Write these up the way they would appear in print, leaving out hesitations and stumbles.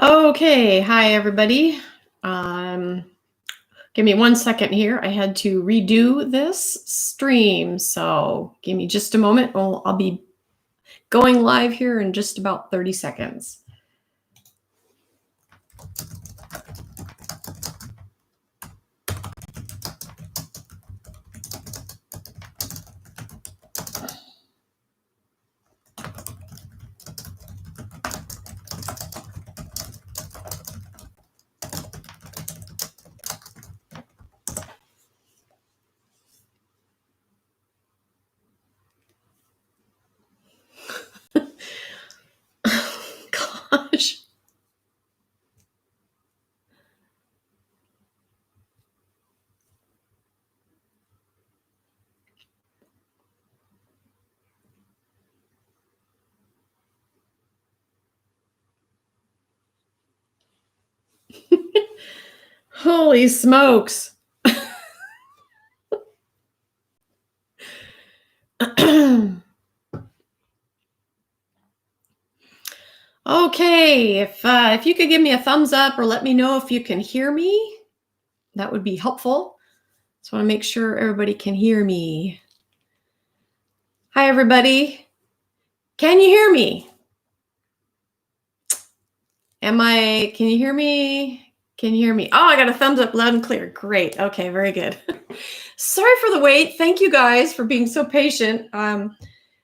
Okay, hi everybody. Um, Give me 1 second here. I had to redo this stream, so give me just a moment. I'll be going live here in just about 30 seconds. Gosh. Holy smokes. Okay, if you could give me a thumbs up or let me know if you can hear me, that would be helpful. Just want to make sure everybody can hear me. Hi, everybody. Can you hear me? Can you hear me? Can you hear me? Oh, I got a thumbs up loud and clear. Great. Okay, very good. Sorry for the wait. Thank you guys for being so patient.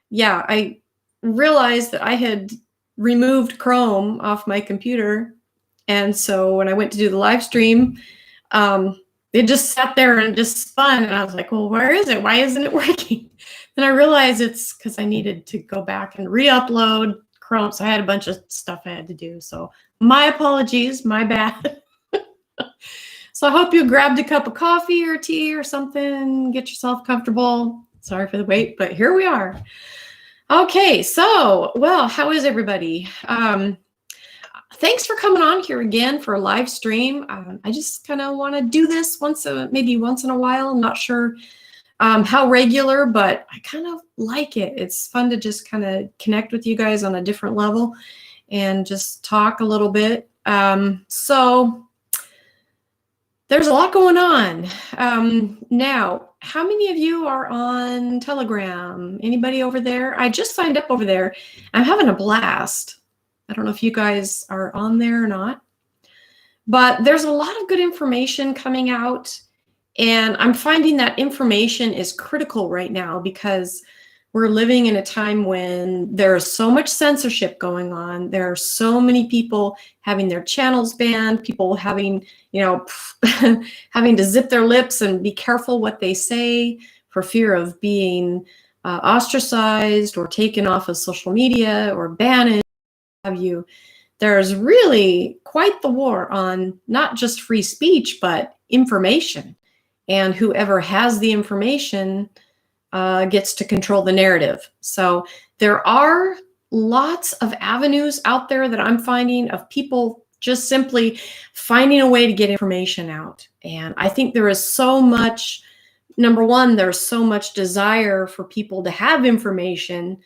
Yeah, I realized that I had removed Chrome off my computer. And so when I went to do the live stream, it just sat there and just spun. And I was like, well, where is it? Why isn't it working? Then I realized it's because I needed to go back and re-upload Chrome. So I had a bunch of stuff I had to do. So my apologies, my bad. So I hope you grabbed a cup of coffee or tea or something, get yourself comfortable. Sorry for the wait, but here we are. Okay, so, well, how is everybody? Thanks for coming on here again for a live stream. I just kind of want to do this maybe once in a while. I'm not sure how regular, but I kind of like it. It's fun to just kind of connect with you guys on a different level and just talk a little bit. So there's a lot going on. Now, how many of you are on Telegram? Anybody over there? I just signed up over there. I'm having a blast. I don't know if you guys are on there or not, but there's a lot of good information coming out. And I'm finding that information is critical right now because we're living in a time when there's so much censorship going on. There are so many people having their channels banned, people having, having to zip their lips and be careful what they say for fear of being ostracized or taken off of social media or banned. There's really quite the war on not just free speech, but information. And whoever has the information gets to control the narrative. So there are lots of avenues out there that I'm finding of people just simply finding a way to get information out. And I think there is so much, number one, there's so much desire for people to have information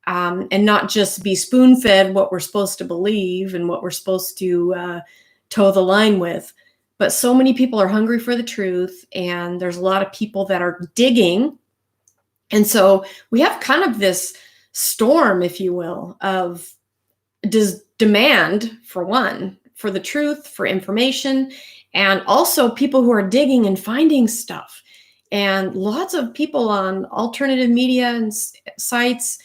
and not just be spoon-fed what we're supposed to believe and what we're supposed to toe the line with. But so many people are hungry for the truth, and there's a lot of people that are digging. And so we have kind of this storm, if you will, of demand, for one, for the truth, for information, and also people who are digging and finding stuff. And lots of people on alternative media and sites,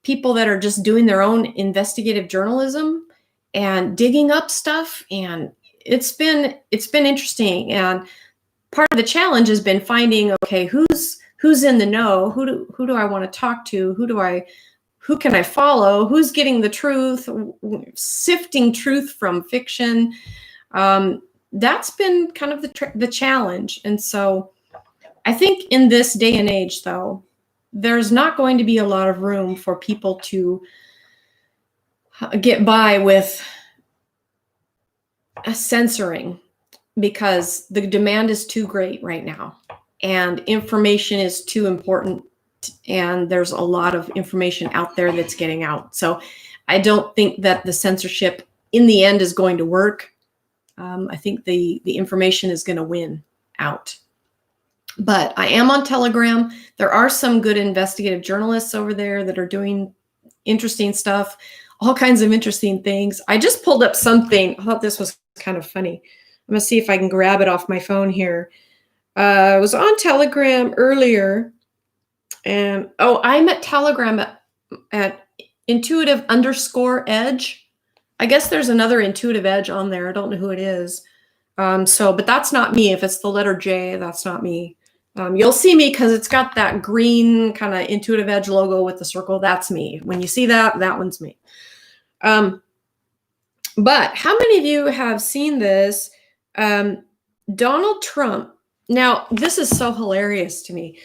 people that are just doing their own investigative journalism and digging up stuff. And it's been interesting. And part of the challenge has been finding, okay, who's in the know? Who do I want to talk to? Who can I follow? Who's getting the truth? Sifting truth from fiction. That's been kind of the challenge. And so I think in this day and age, though, there's not going to be a lot of room for people to get by with censoring, because the demand is too great right now and information is too important, and there's a lot of information out there that's getting out. So I don't think that the censorship in the end is going to work. I think the information is going to win out. But I am on Telegram. There are some good investigative journalists over there that are doing interesting stuff, all kinds of interesting things. I just pulled up something. I thought this was kind of funny. I'm going to see if I can grab it off my phone here. I was on Telegram earlier, and I'm at Telegram at intuitive_edge. I guess there's another Intuitive Edge on there. I don't know who it is. But that's not me. If it's the letter J, that's not me. You'll see me because it's got that green kind of Intuitive Edge logo with the circle. That's me. When you see that, that one's me. But how many of you have seen this? Donald Trump. Now, this is so hilarious to me.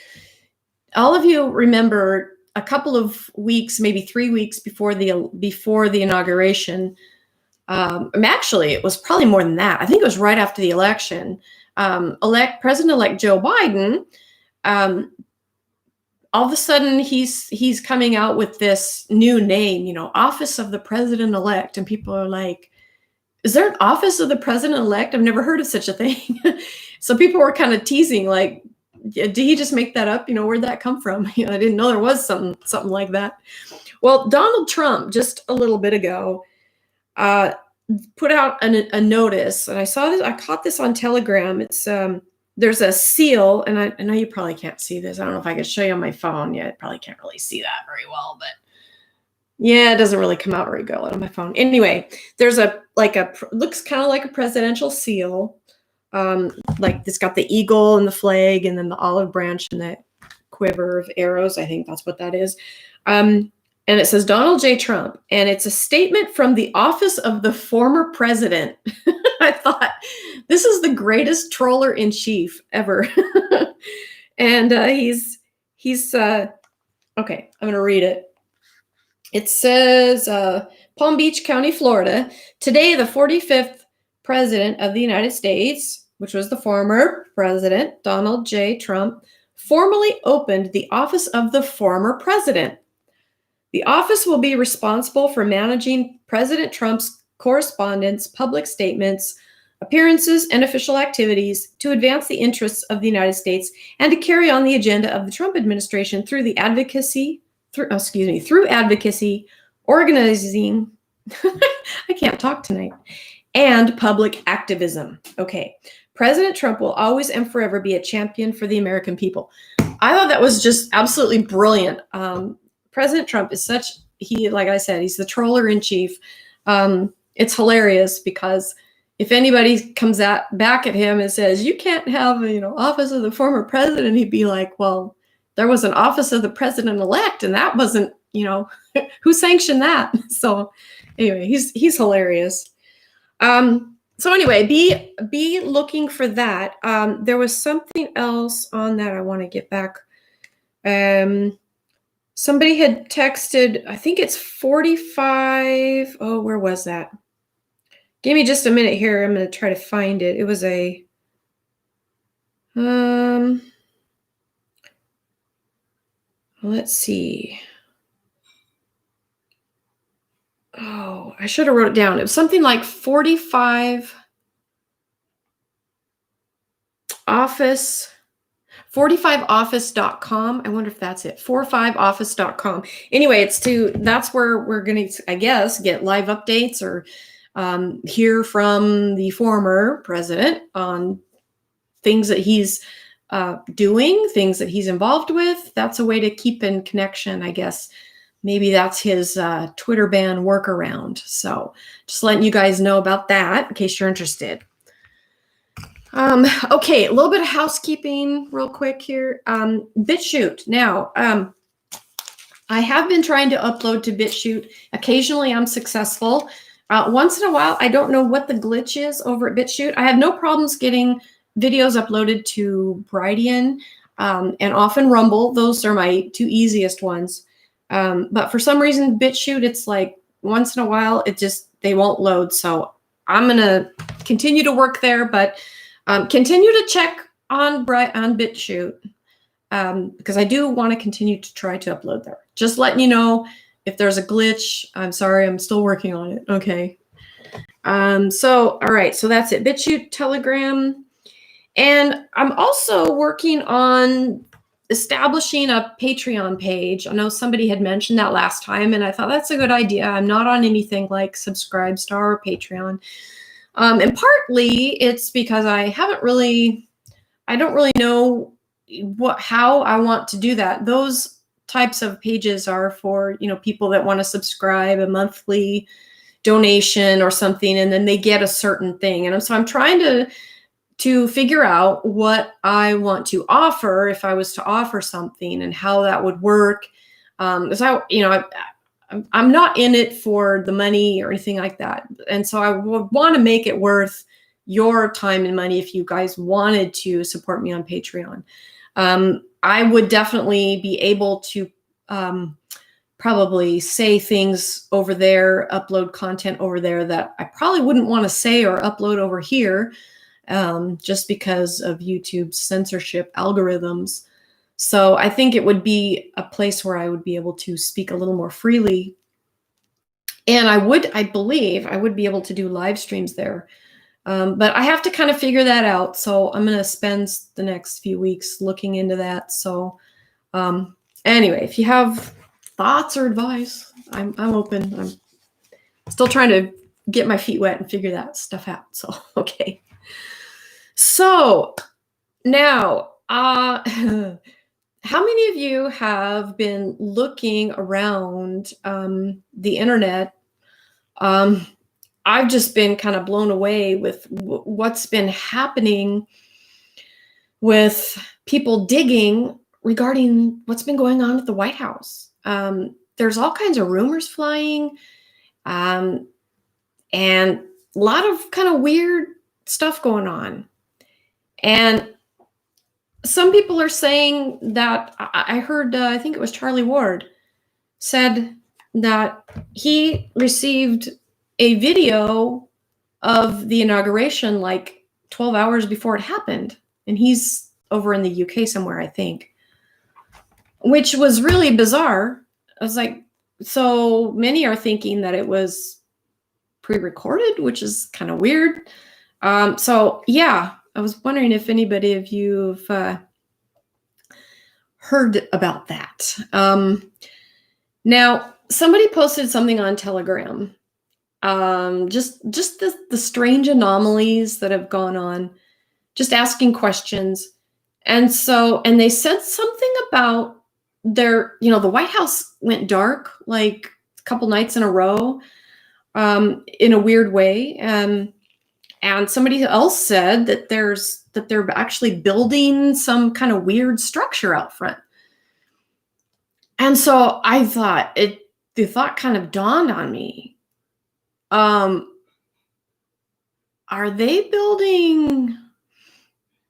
All of you remember a couple of weeks, maybe 3 weeks before the inauguration. Actually, it was probably more than that. I think it was right after the election. President-elect Joe Biden, all of a sudden he's coming out with this new name, Office of the President-elect, and people are like, is there an Office of the President-elect? I've never heard of such a thing. So people were kind of teasing, like, did he just make that up? Where'd that come from? I didn't know there was something like that. Well, Donald Trump just a little bit ago put out a notice, and I saw this. I caught this on Telegram. It's there's a seal, and I know you probably can't see this. I don't know if I could show you on my phone. Yeah, I probably can't really see that very well, but yeah, it doesn't really come out very good on my phone. Anyway, there's looks kind of like a presidential seal. Like it's got the eagle and the flag, and then the olive branch and the quiver of arrows. I think that's what that is. And it says Donald J. Trump, and it's a statement from the office of the former president. I thought, this is the greatest troller in chief ever. And he's okay, I'm going to read it. It says, Palm Beach County, Florida, today the 45th president of the United States, which was the former president, Donald J. Trump, formally opened the office of the former president. The office will be responsible for managing President Trump's correspondence, public statements, appearances, and official activities to advance the interests of the United States and to carry on the agenda of the Trump administration through advocacy, organizing, I can't talk tonight, and public activism. Okay. President Trump will always and forever be a champion for the American people. I thought that was just absolutely brilliant. President Trump is like I said, he's the troller in chief. It's hilarious because if anybody comes back at him and says, you can't have, office of the former president, he'd be like, well, there was an office of the president-elect, and that wasn't, who sanctioned that? So anyway, he's hilarious. So anyway, be looking for that. There was something else on that I want to get back. Somebody had texted, I think it's 45. Oh, where was that? Give me just a minute here. I'm going to try to find it. It was let's see. Oh, I should have wrote it down. It was something like 45 45office.com. I wonder if that's it. 45office.com. Anyway, that's where we're going to, I guess, get live updates or hear from the former president on things that he's doing, things that he's involved with. That's a way to keep in connection, I guess. Maybe that's his Twitter ban workaround. So just letting you guys know about that in case you're interested. Okay, a little bit of housekeeping real quick here. BitChute. Now, I have been trying to upload to BitChute. Occasionally I'm successful. Once in a while, I don't know what the glitch is over at BitChute. I have no problems getting videos uploaded to Brightian and often Rumble. Those are my two easiest ones. But for some reason, BitChute, it's like once in a while, they won't load. So I'm going to continue to work there, but continue to check on BitChute because I do want to continue to try to upload there. Just letting you know if there's a glitch. I'm sorry, I'm still working on it. Okay. So, all right, so that's it. BitChute, Telegram. And I'm also working on establishing a Patreon page. I know somebody had mentioned that last time, and I thought that's a good idea. I'm not on anything like Subscribestar or Patreon. And partly it's because I don't really know how I want to do that. Those types of pages are for, people that want to subscribe a monthly donation or something, and then they get a certain thing. And so I'm trying to figure out what I want to offer if I was to offer something and how that would work. Because I'm not in it for the money or anything like that. And so I would want to make it worth your time and money if you guys wanted to support me on Patreon. I would definitely be able to probably say things over there, upload content over there that I probably wouldn't want to say or upload over here, just because of YouTube's censorship algorithms. So I think it would be a place where I would be able to speak a little more freely. And I believe I would be able to do live streams there. But I have to kind of figure that out. So I'm going to spend the next few weeks looking into that. So anyway, if you have thoughts or advice, I'm open. I'm still trying to get my feet wet and figure that stuff out. So, okay. So now, how many of you have been looking around the internet? I've just been kind of blown away with what's been happening with people digging regarding what's been going on at the White House. There's all kinds of rumors flying, and a lot of kind of weird stuff going on. And some people are saying that, I heard, I think it was Charlie Ward, said that he received a video of the inauguration like 12 hours before it happened. And he's over in the UK somewhere, I think, which was really bizarre. I was like, so many are thinking that it was pre-recorded, which is kind of weird. So yeah, I was wondering if anybody of you have heard about that. Now, somebody posted something on Telegram, just the strange anomalies that have gone on, just asking questions. And they said something about the White House went dark like a couple nights in a row, in a weird way. And somebody else said that they're actually building some kind of weird structure out front. And so I thought the thought kind of dawned on me. Are they building?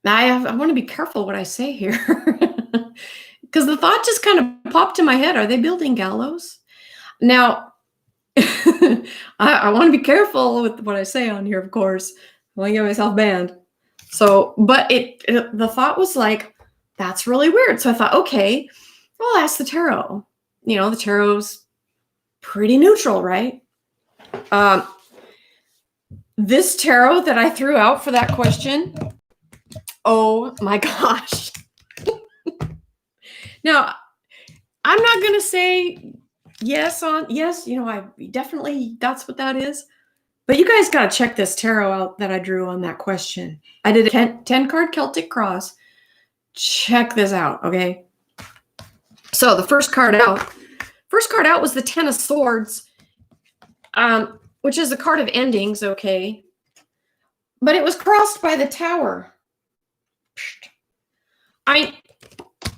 I want to be careful what I say here, because the thought just kind of popped in my head. Are they building gallows? Now, I want to be careful with what I say on here, of course. I want to get myself banned. So, but the thought was like, that's really weird. So I thought, okay, I'll ask the tarot. The tarot's pretty neutral, right? This tarot that I threw out for that question, oh my gosh. Now, I'm not going to say yes, I definitely, that's what that is. But you guys got to check this tarot out that I drew on that question. I did a 10 card Celtic cross. Check this out, okay? So the first card out was the 10 of Swords, which is a card of endings, okay? But it was crossed by the Tower.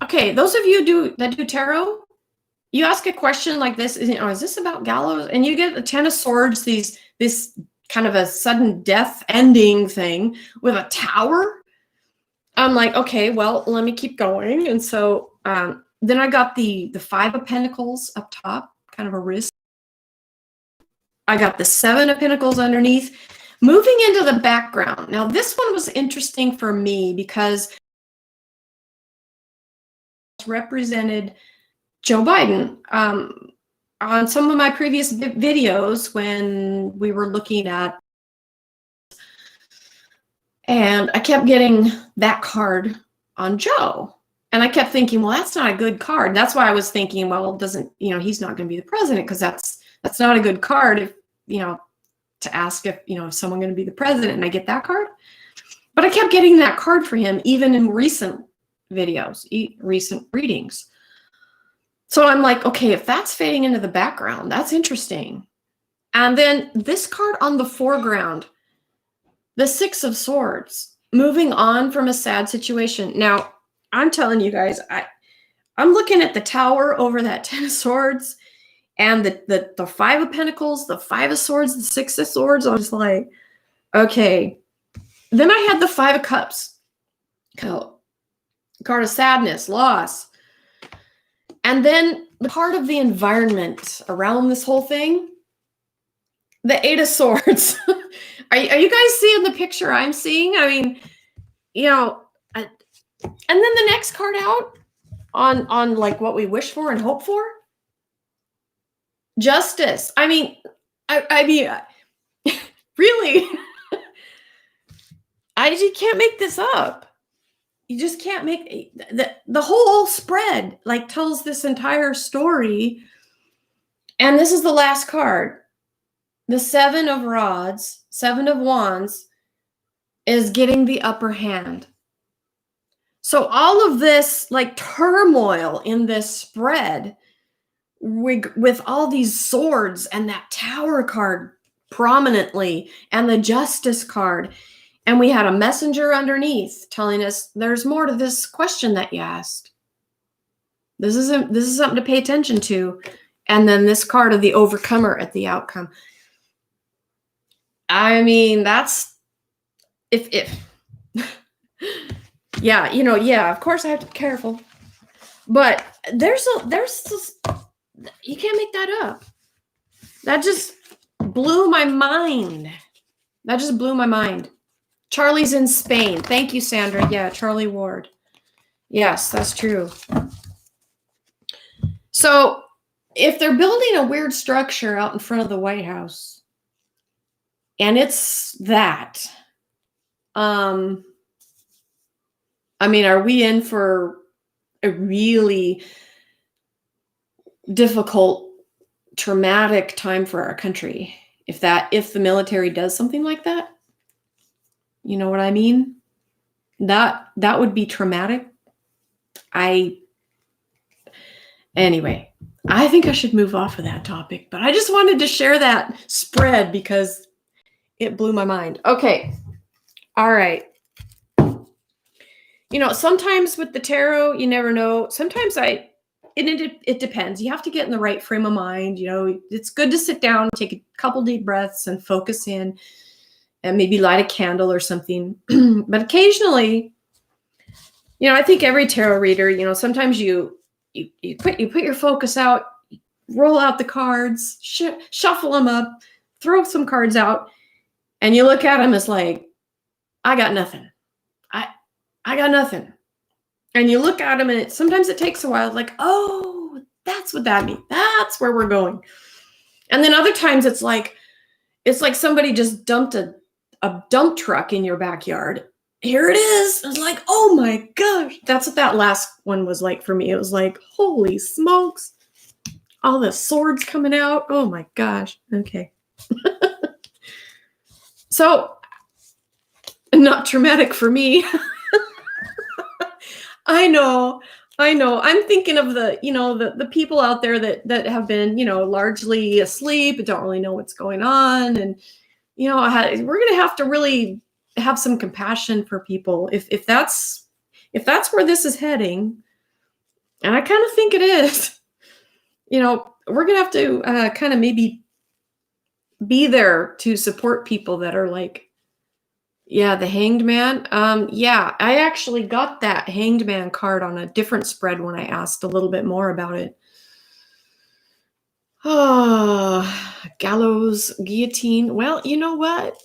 Okay, those of you that do tarot, you ask a question like this, is this about gallows? And you get the 10 of Swords, this kind of a sudden death ending thing with a tower. I'm like, okay, well, let me keep going. And so then I got the 5 of Pentacles up top, kind of a wrist. I got the 7 of Pentacles underneath. Moving into the background. Now, this one was interesting for me because it represented Joe Biden. On some of my previous videos, when we were looking at And I kept getting that card on Joe. And I kept thinking, well, that's not a good card. That's why I was thinking, well, doesn't, he's not going to be the president, because that's not a good card if, to ask if, is someone going to be the president, and I get that card. But I kept getting that card for him, even in recent videos, recent readings. So I'm like, okay, if that's fading into the background, that's interesting. And then this card on the foreground, the Six of Swords, moving on from a sad situation. Now, I'm telling you guys, I'm looking at the Tower over that Ten of Swords, and the Five of Pentacles, the Five of Swords, the Six of Swords. I was like, okay. Then I had the Five of Cups, card of sadness, loss. And then the part of the environment around this whole thing, the Eight of Swords. Are you guys seeing the picture I'm seeing? I mean, and then the next card out on like what we wish for and hope for, Justice. I mean, really, you can't make this up. You just can't make the whole spread like tells this entire story. And this is the last card. The Seven of Rods, Seven of Wands is getting the upper hand. So all of this like turmoil in this spread with all these swords and that Tower card prominently and the Justice card. And we had a messenger underneath telling us there's more to this question that you asked. This is something to pay attention to. And then this card of the Overcomer at the outcome. I mean, that's if yeah, of course I have to be careful. But there's this, you can't make that up. That just blew my mind. Charlie's in Spain. Thank you, Sandra. Yeah, Charlie Ward. Yes, that's true. So if they're building a weird structure out in front of the White House, and it's that, I mean, are we in for a really difficult, traumatic time for our country if the military does something like that? You know what I mean? That would be traumatic. Anyway, I think I should move off of that topic, but I just wanted to share that spread because it blew my mind. Okay. All right. Sometimes with the tarot, you never know. Sometimes it depends. You have to get in the right frame of mind. It's good to sit down, take a couple deep breaths and focus in and maybe light a candle or something. But occasionally, I think every tarot reader, sometimes you put your focus out, roll out the cards, shuffle them up, throw some cards out, and you look at them as like, I got nothing. I got nothing. And you look at them and sometimes it takes a while, like, oh, that's what that means. That's where we're going. And then other times it's like somebody just dumped a dump truck in your backyard. Here it is. It's like, oh my gosh. That's what that last one was like for me. It was like, holy smokes. All the swords coming out. Oh my gosh. Okay. So, not traumatic for me. I know. I'm thinking of the people out there that have been, largely asleep, don't really know what's going on. And, we're going to have to really have some compassion for people if that's where this is heading. And I kind of think it is, we're going to have to kind of maybe be there to support people that are like, yeah, the Hanged Man. Yeah, I actually got that Hanged Man card on a different spread when I asked a little bit more about it. Oh, gallows, guillotine. Well, you know what?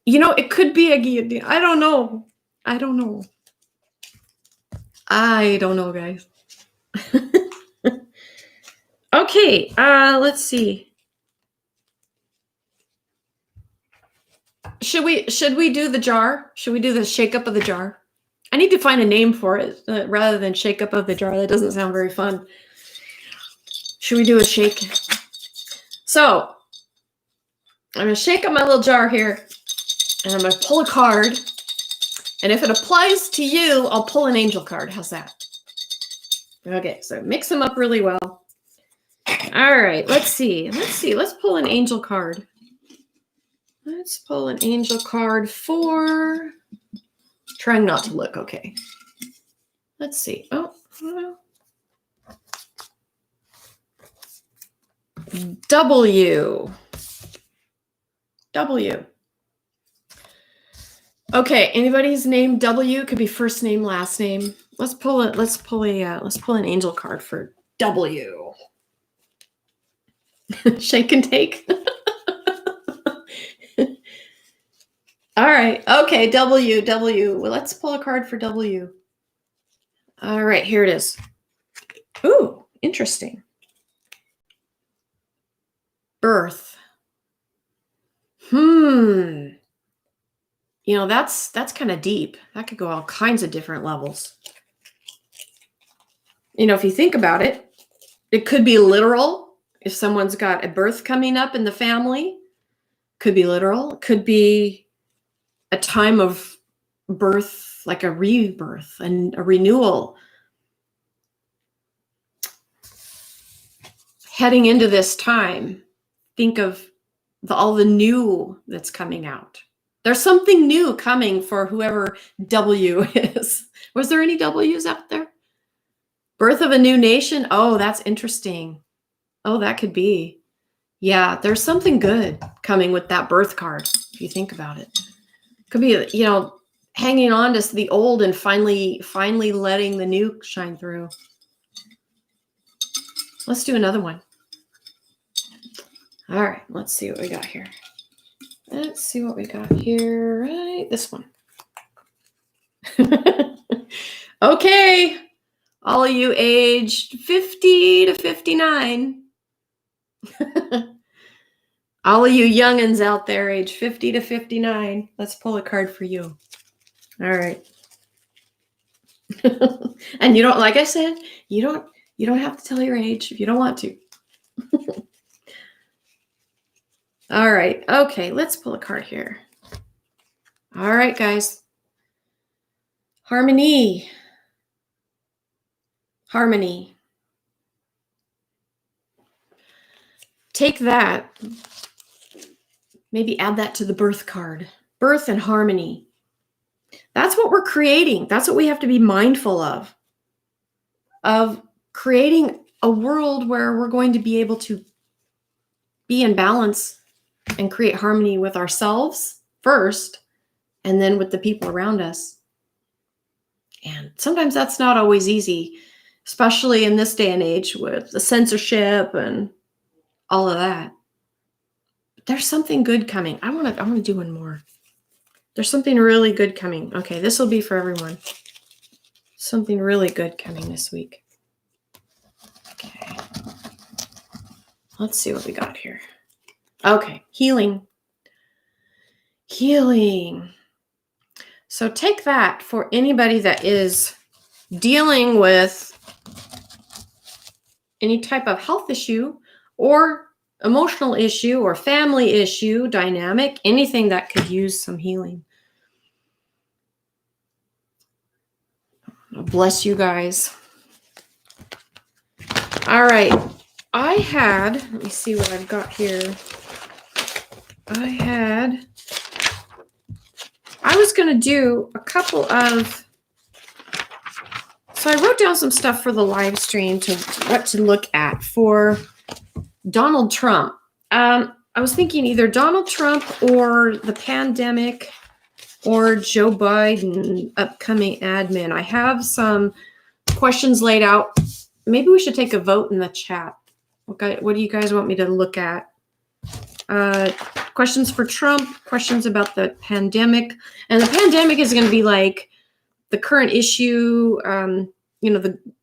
It could be a guillotine. I don't know, guys. Okay, let's see. should we do the jar? Should we do the shake up of the jar? I need to find a name for it rather than shake up of the jar. That doesn't sound very fun. Should we do a shake? So I'm going to shake up my little jar here, and I'm going to pull a card. And if it applies to you, I'll pull an angel card. How's that? Okay, so mix them up really well. All right, let's see. Let's pull an angel card. Let's pull an angel card for... Trying not to look, okay. Let's see. Oh, W. Okay, anybody's name W? Could be first name, last name. Let's pull an angel card for W. Shake and take. All right. Okay, W. Well, let's pull a card for W. All right, here it is. Ooh, interesting. Birth. You know, that's kind of deep. That could go all kinds of different levels. You know, if you think about it, it could be literal. If someone's got a birth coming up in the family, could be literal. It could be a time of birth, like a rebirth and a renewal. Heading into this time, think of all the new that's coming out. There's something new coming for whoever W is. Was there any W's out there? Birth of a new nation? Oh, that's interesting. Oh, that could be. Yeah, there's something good coming with that birth card, if you think about it. Could be, you know, hanging on to the old and finally letting the new shine through. Let's do another one. All right, let's see what we got here. Let's see what we got here. Right, this one. Okay, all of you aged 50 to 59. All of you youngins out there, age 50 to 59, let's pull a card for you. All right. And you don't, like I said, you don't have to tell your age if you don't want to. All right. Okay, let's pull a card here. All right, guys. Harmony. Take that. Maybe add that to the birth card. Birth and harmony. That's what we're creating. That's what we have to be mindful of. Of creating a world where we're going to be able to be in balance and create harmony with ourselves first, and then with the people around us. And sometimes that's not always easy, especially in this day and age with the censorship and all of that. There's something good coming. I want to do one more. There's something really good coming. Okay, this will be for everyone. Something really good coming this week. Okay. Let's see what we got here. Okay, healing. So take that for anybody that is dealing with any type of health issue or emotional issue or family issue, dynamic, anything that could use some healing. Bless you guys. All right. Let me see what I've got here. I was going to do a couple of, so I wrote down some stuff for the live stream what to look at for Donald Trump. I was thinking either Donald Trump or the pandemic or Joe Biden, upcoming admin. I have some questions laid out. Maybe we should take a vote in the chat. Okay, what do you guys want me to look at? Questions for Trump, questions about the pandemic. And the pandemic is going to be like the current issue.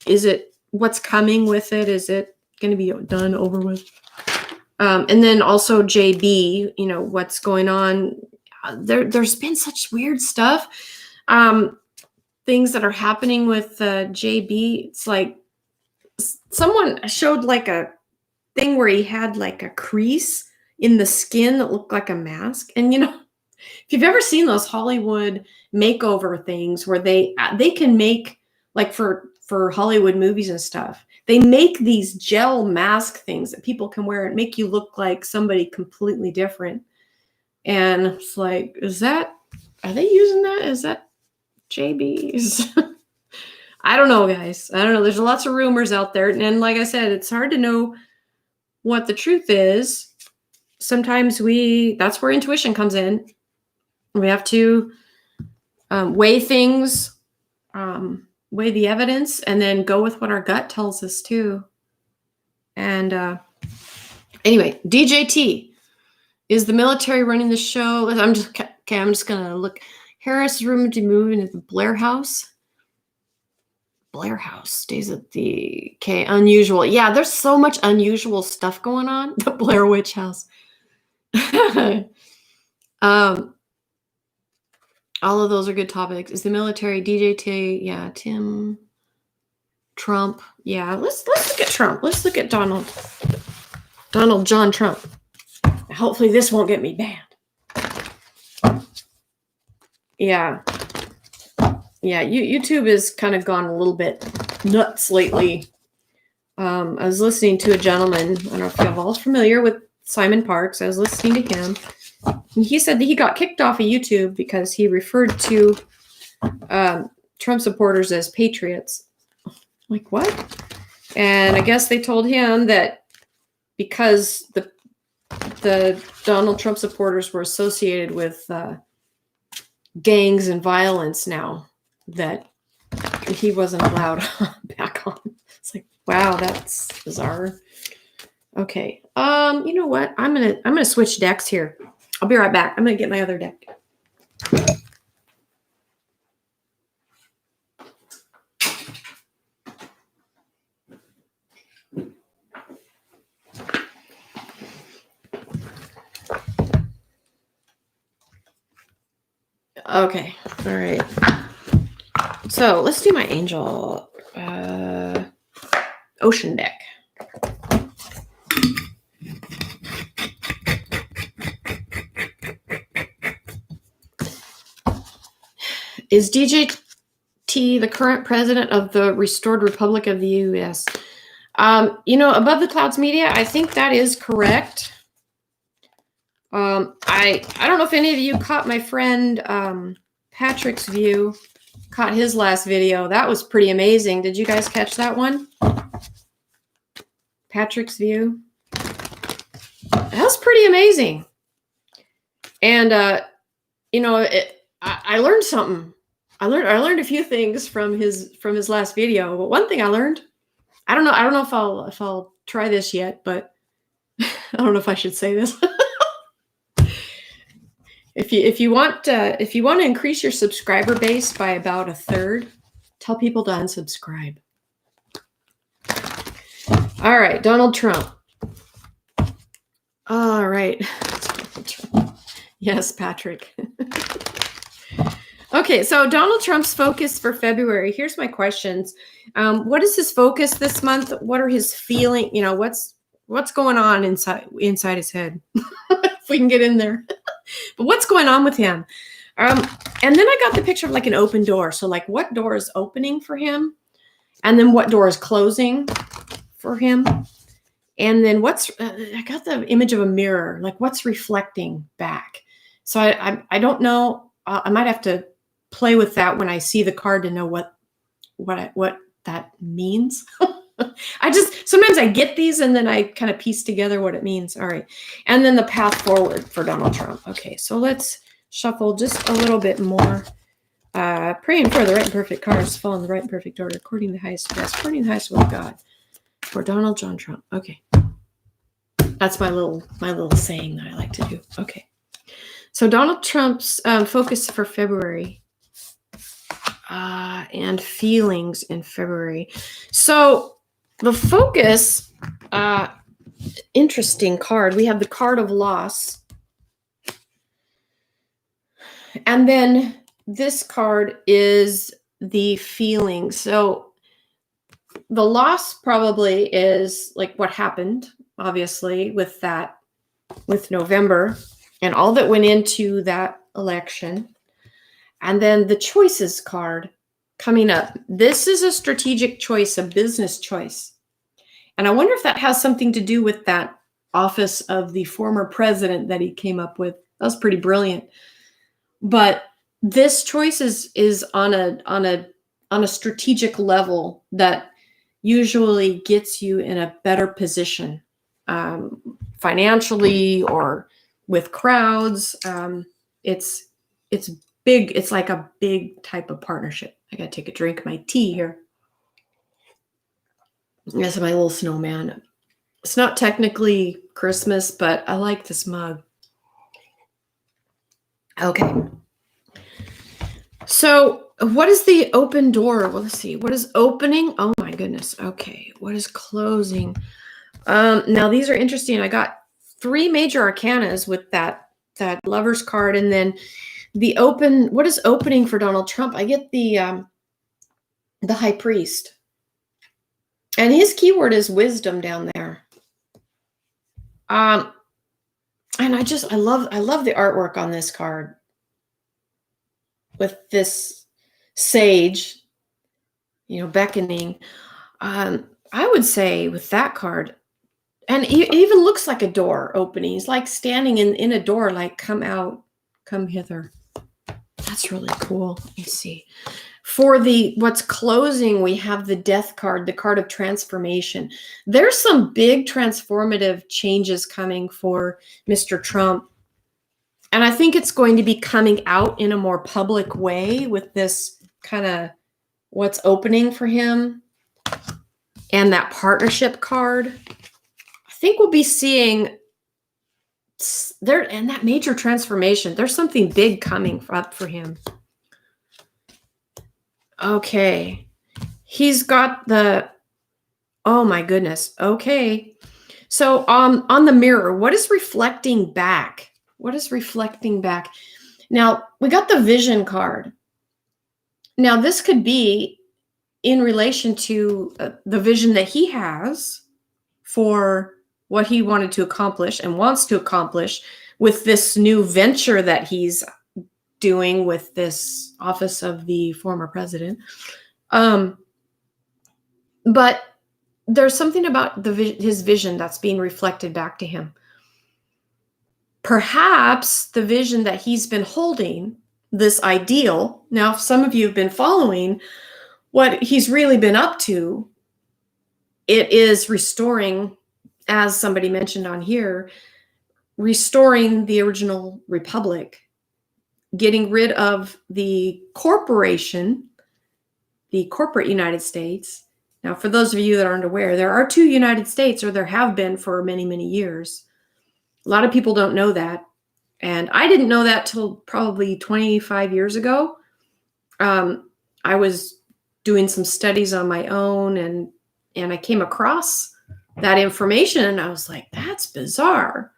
Is it what's coming with it? Is it going to be done, over with? And then also JB, what's going on? there's been such weird stuff. Things that are happening with JB. It's like someone showed like a thing where he had like a crease in the skin that looked like a mask. And if you've ever seen those Hollywood makeover things where they can make, like for Hollywood movies and stuff, they make these gel mask things that people can wear and make you look like somebody completely different. And it's like, are they using that? Is that JB's? I don't know, guys. I don't know. There's lots of rumors out there. And like I said, it's hard to know what the truth is. Sometimes that's where intuition comes in. We have to weigh things, weigh the evidence, and then go with what our gut tells us too. And anyway, DJT. Is the military running the show? I'm just gonna look. Harris is rumored to move into the Blair House. Blair House stays at the unusual. Yeah, there's so much unusual stuff going on. The Blair Witch House. All of those are good topics. Is the military DJT? Yeah, Tim, Trump. Yeah, let's look at Trump. Let's look at Donald John Trump. Hopefully this won't get me banned. Yeah. YouTube has kind of gone a little bit nuts lately. I was listening to a gentleman. I don't know if you're all familiar with Simon Parks. I was listening to him. And he said that he got kicked off of YouTube because he referred to Trump supporters as patriots. Like, what? And I guess they told him that because the Donald Trump supporters were associated with gangs and violence now, that he wasn't allowed back on. It's like, wow, that's bizarre. Okay. You know what? I'm gonna switch decks here. I'll be right back. I'm gonna get my other deck. Okay. All right. So let's do my angel ocean deck. Is DJT the current president of the restored Republic of the U.S.? Above the Clouds Media, I think that is correct. I don't know if any of you caught my friend Patrick's view, caught his last video. That was pretty amazing. Did you guys catch that one? Patrick's view. That was pretty amazing. And I learned something. I learned a few things from his last video. But one thing I learned, I don't know if I'll try this yet, but I don't know if I should say this. If you want to increase your subscriber base by about a third, tell people to unsubscribe. All right, Donald Trump. All right. Yes, Patrick. Okay, so Donald Trump's focus for February. Here's my questions. What is his focus this month? What are his feelings? What's going on inside his head? If we can get in there. But what's going on with him? And then I got the picture of like an open door. So like what door is opening for him? And then what door is closing for him? And then I got the image of a mirror, like what's reflecting back. So I don't know. I might have to play with that when I see the card to know what that means. Sometimes I get these and then I kind of piece together what it means. All right. And then the path forward for Donald Trump. Okay. So let's shuffle just a little bit more. Praying for the right and perfect cards fall in the right and perfect order, according to the highest best, according to the highest will of God, for Donald John Trump. Okay. That's my little saying that I like to do. Okay. So Donald Trump's focus for February and feelings in February. So the focus, interesting card. We have the card of loss. And then this card is the feeling. So the loss probably is like what happened, obviously, with that, with November and all that went into that election. And then the choices card coming up. This is a strategic choice, a business choice. And I wonder if that has something to do with that office of the former president that he came up with. That was pretty brilliant. But this choice is on a strategic level that usually gets you in a better position, financially or with crowds. It's big. It's like a big type of partnership. I gotta take a drink of my tea here. This is my little snowman. It's not technically Christmas, but I like this mug. Okay. So what is the open door? Well, let's see. What is opening? Oh my goodness. Okay. What is closing? Now these are interesting. I got 3 major arcanas with that Lover's card, and then the open. What is opening for Donald Trump? I get the High Priest, and his keyword is wisdom down there. And I love the artwork on this card with this sage, beckoning. I would say with that card, and it even looks like a door opening. He's like standing in a door, like, come out, come hither. That's really cool. Let me see. For what's closing, we have the Death card, the card of transformation. There's some big transformative changes coming for Mr. Trump. And I think it's going to be coming out in a more public way with this kind of what's opening for him. And that partnership card. I think we'll be seeing there, and that major transformation. There's something big coming up for him. Okay. He's got oh my goodness. Okay. So on the mirror, what is reflecting back? What is reflecting back? Now, we got the vision card. Now, this could be in relation to the vision that he has for what he wanted to accomplish and wants to accomplish with this new venture that he's doing with this office of the former president. But there's something about his vision that's being reflected back to him. Perhaps the vision that he's been holding, this ideal. Now, if some of you have been following what he's really been up to, it is restoring, as somebody mentioned on here, restoring the original republic, getting rid of the corporation, the corporate United States. Now, for those of you that aren't aware, there are 2 United States, or there have been for many, many years. A lot of people don't know that. And I didn't know that till probably 25 years ago. I was doing some studies on my own, and I came across that information, and I was like, that's bizarre.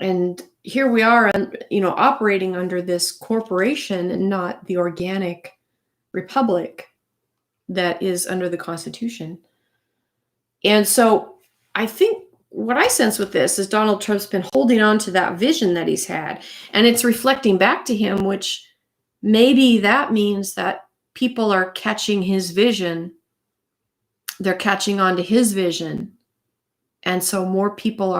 And here we are, operating under this corporation and not the organic republic that is under the Constitution. And so I think what I sense with this is Donald Trump's been holding on to that vision that he's had, and it's reflecting back to him, which maybe that means that people are catching his vision. They're catching on to his vision. And so more people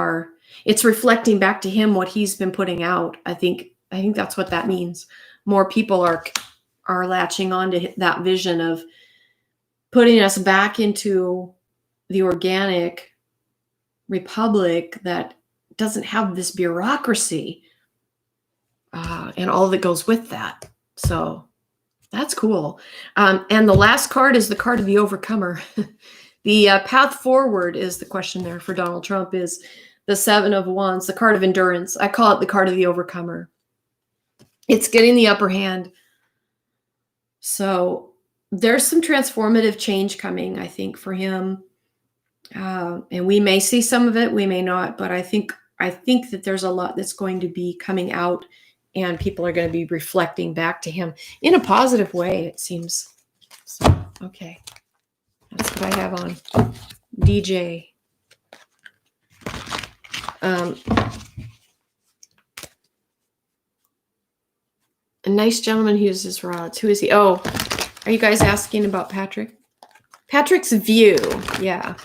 it's reflecting back to him what he's been putting out. I think that's what that means. More people are latching on to that vision of putting us back into the organic republic that doesn't have this bureaucracy and all that goes with that. So that's cool. And the last card is the card of the overcomer. The path forward is the question there for Donald Trump, is the 7 of Wands, the card of endurance. I call it the card of the overcomer. It's getting the upper hand. So there's some transformative change coming, I think, for him. And we may see some of it, we may not, but I think that there's a lot that's going to be coming out and people are going to be reflecting back to him in a positive way, it seems. So, okay. That's what I have on DJ. A nice gentleman who uses rods. Who is he? Oh, are you guys asking about Patrick? Patrick's view. Yeah.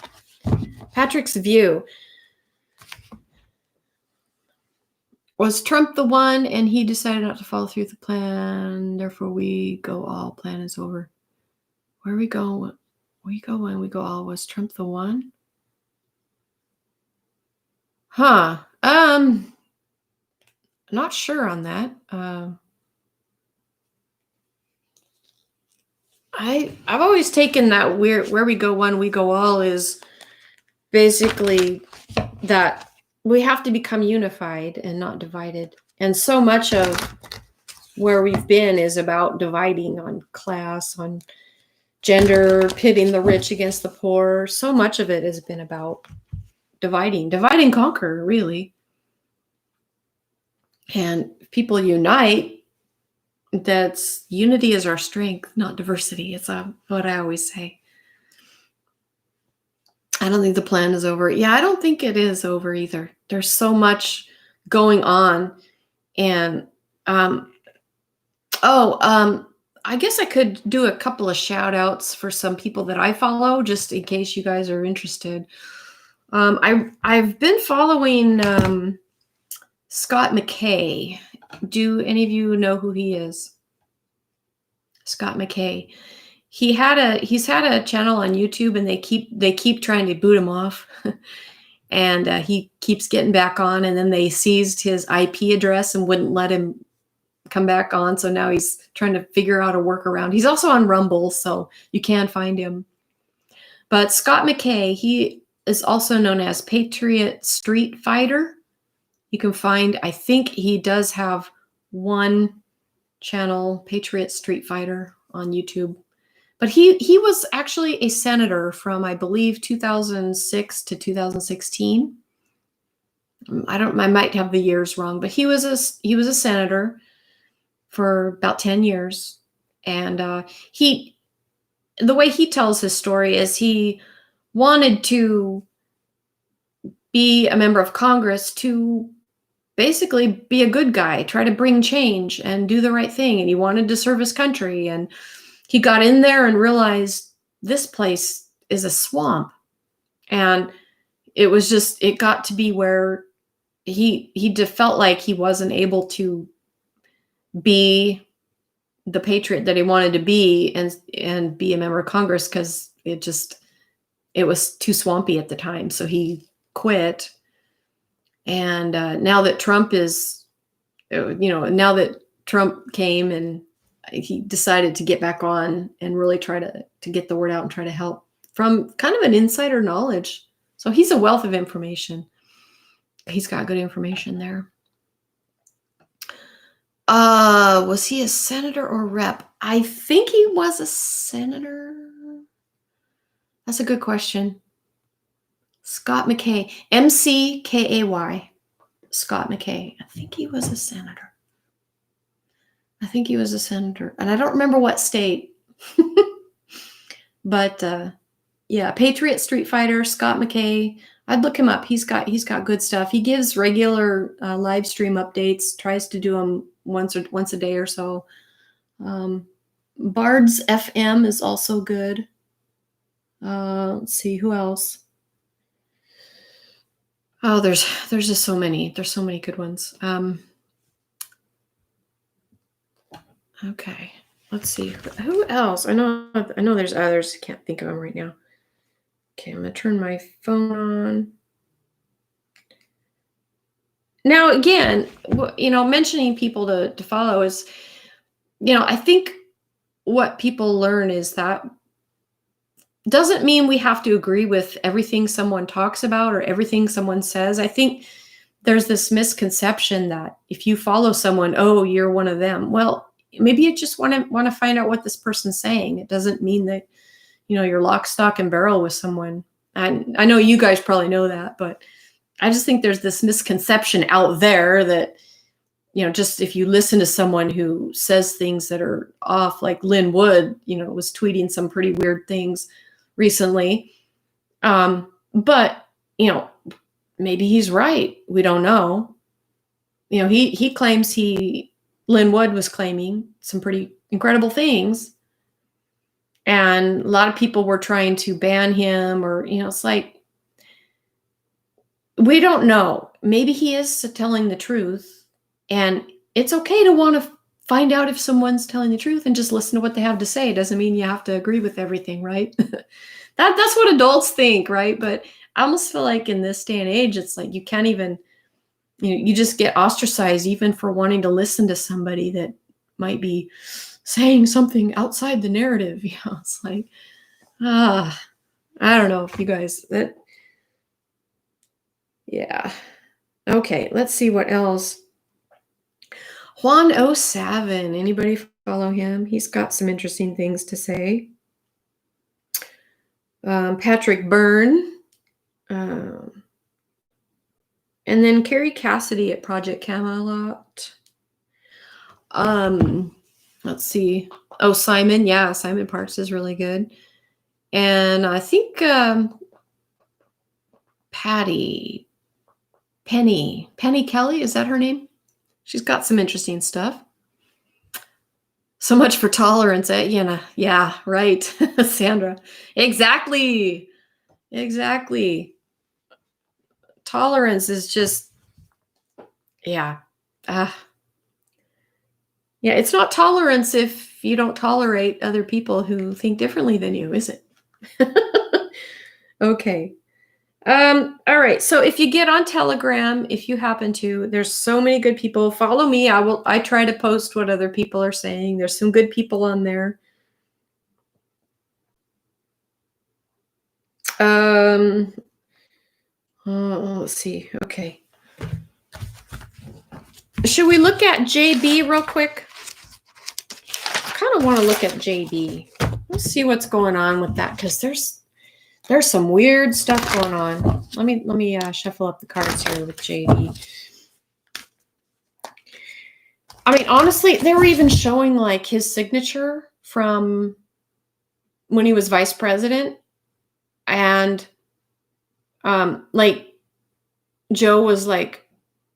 Patrick's view. Was Trump the one and he decided not to follow through with the plan? Therefore, we go all. Plan is over. Where we go? We go when we go all. Was Trump the one? Huh. Not sure on that. I've always taken that where we go one, we go all is basically that we have to become unified and not divided. And so much of where we've been is about dividing on class, on gender, pitting the rich against the poor. So much of it has been about divide and conquer, really. And if people unite, that's unity is our strength, not diversity. It's what I always say. I don't think the plan is over. Yeah, I don't think it is over either. There's so much going on. And I guess I could do a couple of shout outs for some people that I follow, just in case you guys are interested. I've been following Scott McKay. Do any of you know who he is? Scott McKay. He's had a channel on YouTube, and they keep trying to boot him off, and he keeps getting back on. And then they seized his IP address and wouldn't let him come back on. So now he's trying to figure out a workaround. He's also on Rumble, so you can find him. But Scott McKay, he is also known as Patriot Street Fighter. You can find, I think he does have one channel, Patriot Street Fighter, on YouTube. But he was actually a senator from, I believe, 2006 to 2016. I might have the years wrong, but he was a senator for about 10 years. And the way he tells his story is he wanted to be a member of Congress to basically be a good guy, try to bring change and do the right thing. And he wanted to serve his country. And he got in there and realized this place is a swamp. And it got to be where he felt like he wasn't able to be the patriot that he wanted to be and be a member of Congress, because it was too swampy at the time. So he quit. And now that Trump came, and he decided to get back on and really try to get the word out and try to help from kind of an insider knowledge. So he's a wealth of information. He's got good information there. Was he a senator or rep? I think he was a senator. That's a good question. Scott McKay, McKay, Scott McKay. I think he was a senator. And I don't remember what state. But yeah, Patriot Street Fighter, Scott McKay. I'd look him up. He's got good stuff. He gives regular live stream updates. Tries to do them once a day or so. Bard's FM is also good. Let's see, who else? Oh, there's just so many. There's so many good ones. Okay, let's see. Who else? I know there's others. I can't think of them right now. Okay, I'm gonna turn my phone on. Now, again, mentioning people to follow is, I think what people learn is that doesn't mean we have to agree with everything someone talks about or everything someone says. I think there's this misconception that if you follow someone, oh, you're one of them. Well, maybe you just want to find out what this person's saying. It doesn't mean that, you're lock, stock, and barrel with someone. And I know you guys probably know that, but I just think there's this misconception out there that just if you listen to someone who says things that are off, like Lynn Wood, was tweeting some pretty weird things recently. But, maybe he's right. We don't know. He claims Lynn Wood was claiming some pretty incredible things. And a lot of people were trying to ban him, or, it's like, we don't know. Maybe he is telling the truth, and it's okay to want to find out if someone's telling the truth and just listen to what they have to say. It doesn't mean you have to agree with everything, right? That's what adults think, right? But I almost feel like in this day and age, it's like you can't even, you just get ostracized even for wanting to listen to somebody that might be saying something outside the narrative. It's like, I don't know if you guys, yeah. Okay, let's see what else. Juan 07, anybody follow him? He's got some interesting things to say. Patrick Byrne. And then Carrie Cassidy at Project Camelot. Let's see. Oh, Simon. Yeah, Simon Parks is really good. And I think Penny Kelly, is that her name? She's got some interesting stuff. So much for tolerance, yeah, right. Sandra. Exactly. Tolerance is just, yeah. Yeah, it's not tolerance if you don't tolerate other people who think differently than you, is it? Okay. All right. So if you get on Telegram, if you happen to, there's so many good people. Follow me. I try to post what other people are saying. There's some good people on there. Let's see. Okay. Should we look at JB real quick? I kind of want to look at JB. Let's see what's going on with that, because there's some weird stuff going on. Let me shuffle up the cards here with JB. I mean, honestly, they were even showing like his signature from when he was vice president, and like Joe was like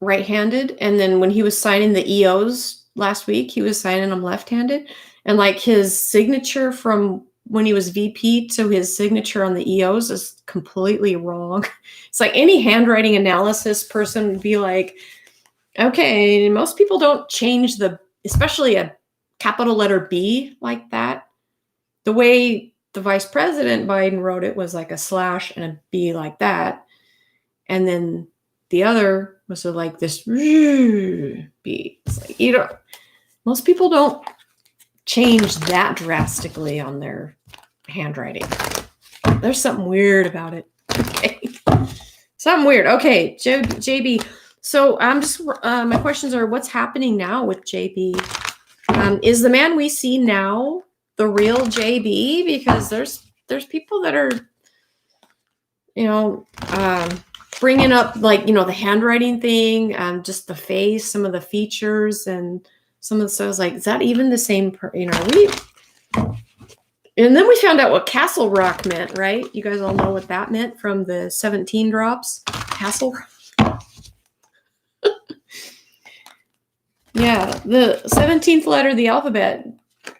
right-handed, and then when he was signing the EOs last week, he was signing them left-handed, and like his signature from when he was VP to his signature on the EOs is completely wrong. It's like any handwriting analysis person would be like, okay, most people don't change especially a capital letter B like that. The way the Vice President Biden wrote it was like a slash and a B like that. And then the other was like this B. It's like, most people don't change that drastically on their handwriting. There's something weird about it. Okay. Something weird. Okay, JB. So I'm just, my questions are, what's happening now with JB? Is the man we see now the real JB? Because there's people that are, bringing up like, the handwriting thing, just the face, some of the features, and some of the stuff. Like, is that even the same? And then we found out what Castle Rock meant, right? You guys all know what that meant from the 17 drops. Castle Rock. Yeah, the 17th letter of the alphabet.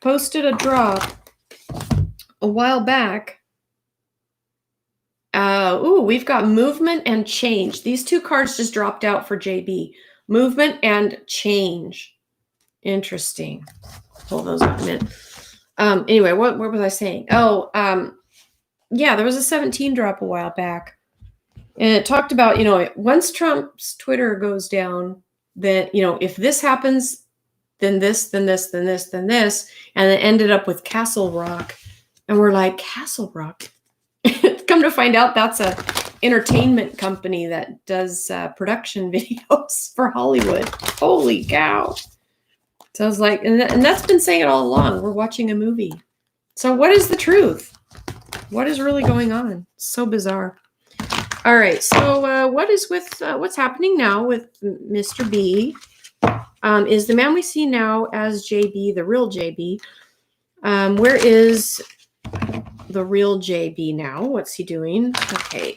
Posted a drop a while back. We've got movement and change. These two cards just dropped out for JB. Movement and change. Interesting. Pull those up a minute. Anyway, what was I saying? Yeah, there was a 17 drop a while back. And it talked about, once Trump's Twitter goes down, that, if this happens, then this, then this, then this, then this. And it ended up with Castle Rock. And we're like, Castle Rock? Come to find out, that's a entertainment company that does production videos for Hollywood. Holy cow. So I was like, and that's been saying it all along. We're watching a movie. So what is the truth? What is really going on? So bizarre. All right. So what is with what's happening now with Mr. B? Is the man we see now as JB the real JB? Where is the real JB now? What's he doing? Okay,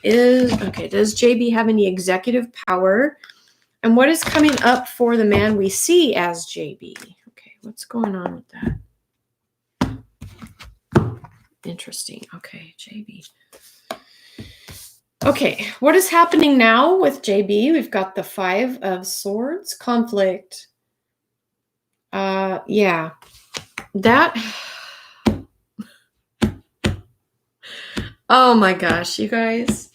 does JB have any executive power? And what is coming up for the man we see as JB? Okay, what's going on with that? Interesting. Okay, JB. Okay, what is happening now with JB? We've got the 5 of Swords, conflict. Yeah, that. Oh my gosh, you guys.